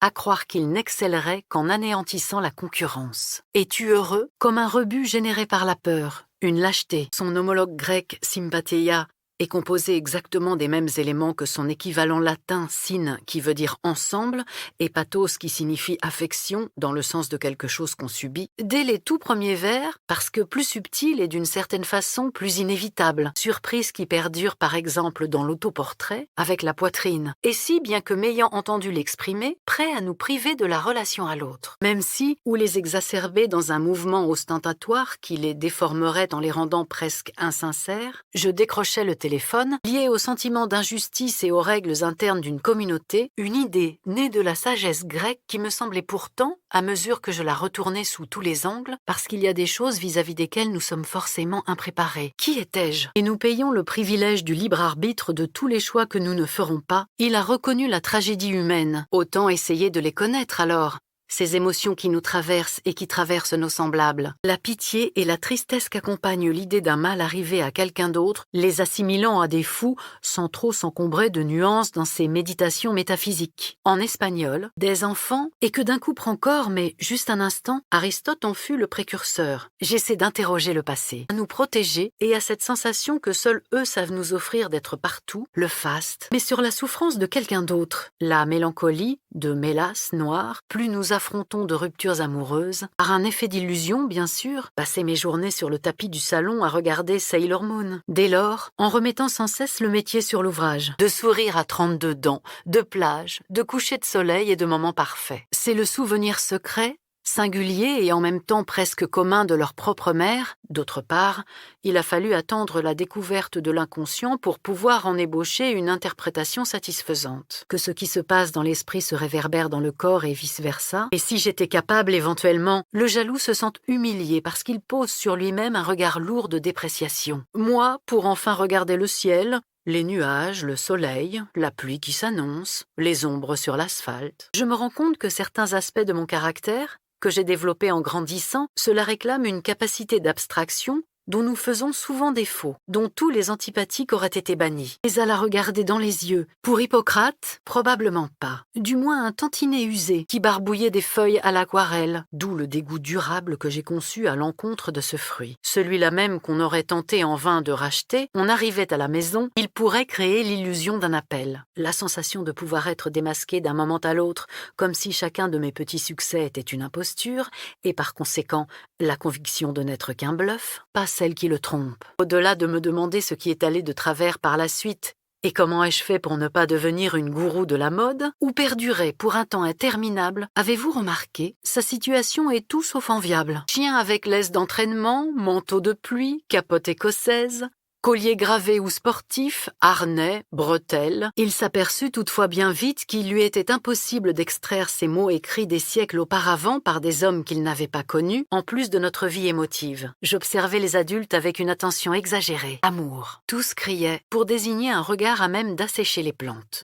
à croire qu'il n'excellerait qu'en anéantissant la concurrence. Es-tu heureux? Comme un rebut généré par la peur, une lâcheté. Son homologue grec sympatheia est composé exactement des mêmes éléments que son équivalent latin syn qui veut dire ensemble et pathos qui signifie affection dans le sens de quelque chose qu'on subit. Dès les tout premiers vers, parce que plus subtil et d'une certaine façon plus inévitable, surprise qui perdure par exemple dans l'autoportrait avec la poitrine, et si bien que m'ayant entendu l'exprimer, prêt à nous priver de la relation à l'autre, même si, ou les exacerber dans un mouvement ostentatoire qui les déformerait en les rendant presque insincères, je décrochais le téléphone, lié au sentiment d'injustice et aux règles internes d'une communauté, une idée née de la sagesse grecque qui me semblait pourtant, à mesure que je la retournais sous tous les angles, parce qu'il y a des choses vis-à-vis desquelles nous sommes forcément impréparés. Qui étais-je? Et nous payons le privilège du libre arbitre de tous les choix que nous ne ferons pas. Il a reconnu la tragédie humaine. Autant essayer de les connaître alors. Ces émotions qui nous traversent et qui traversent nos semblables. La pitié et la tristesse qu'accompagne l'idée d'un mal arrivé à quelqu'un d'autre, les assimilant à des fous sans trop s'encombrer de nuances dans ses méditations métaphysiques. En espagnol, des enfants, et que d'un coup prend corps, mais juste un instant, Aristote en fut le précurseur. J'essaie d'interroger le passé, à nous protéger et à cette sensation que seuls eux savent nous offrir d'être partout, le faste, mais sur la souffrance de quelqu'un d'autre. La mélancolie, de mélasse noire, plus nous affrontons de ruptures amoureuses, par un effet d'illusion, bien sûr, passer mes journées sur le tapis du salon à regarder Sailor Moon. Dès lors, en remettant sans cesse le métier sur l'ouvrage, de sourire à 32 dents, de plage, de coucher de soleil et de moments parfaits. C'est le souvenir secret, singulier et en même temps presque commun de leur propre mère. D'autre part, il a fallu attendre la découverte de l'inconscient pour pouvoir en ébaucher une interprétation satisfaisante. Que ce qui se passe dans l'esprit se réverbère dans le corps et vice-versa. Et si j'étais capable éventuellement, le jaloux se sent humilié parce qu'il pose sur lui-même un regard lourd de dépréciation. Moi, pour enfin regarder le ciel, les nuages, le soleil, la pluie qui s'annonce, les ombres sur l'asphalte, je me rends compte que certains aspects de mon caractère, que j'ai développé en grandissant, cela réclame une capacité d'abstraction dont nous faisons souvent défaut, dont tous les antipathiques auraient été bannis. Mais à la regarder dans les yeux, pour Hippocrate, probablement pas. Du moins un tantinet usé, qui barbouillait des feuilles à l'aquarelle, d'où le dégoût durable que j'ai conçu à l'encontre de ce fruit. Celui-là même qu'on aurait tenté en vain de racheter, on arrivait à la maison, il pourrait créer l'illusion d'un appel. La sensation de pouvoir être démasqué d'un moment à l'autre, comme si chacun de mes petits succès était une imposture, et par conséquent, la conviction de n'être qu'un bluff, pas celle qui le trompe. Au-delà de me demander ce qui est allé de travers par la suite, et comment ai-je fait pour ne pas devenir une gourou de la mode, ou perdurer pour un temps interminable, avez-vous remarqué, sa situation est tout sauf enviable. Chien avec laisse d'entraînement, manteau de pluie, capote écossaise, collier gravé ou sportif, harnais, bretelles, il s'aperçut toutefois bien vite qu'il lui était impossible d'extraire ces mots écrits des siècles auparavant par des hommes qu'il n'avait pas connus, en plus de notre vie émotive. J'observais les adultes avec une attention exagérée. Amour. Tous criaient, pour désigner un regard à même d'assécher les plantes.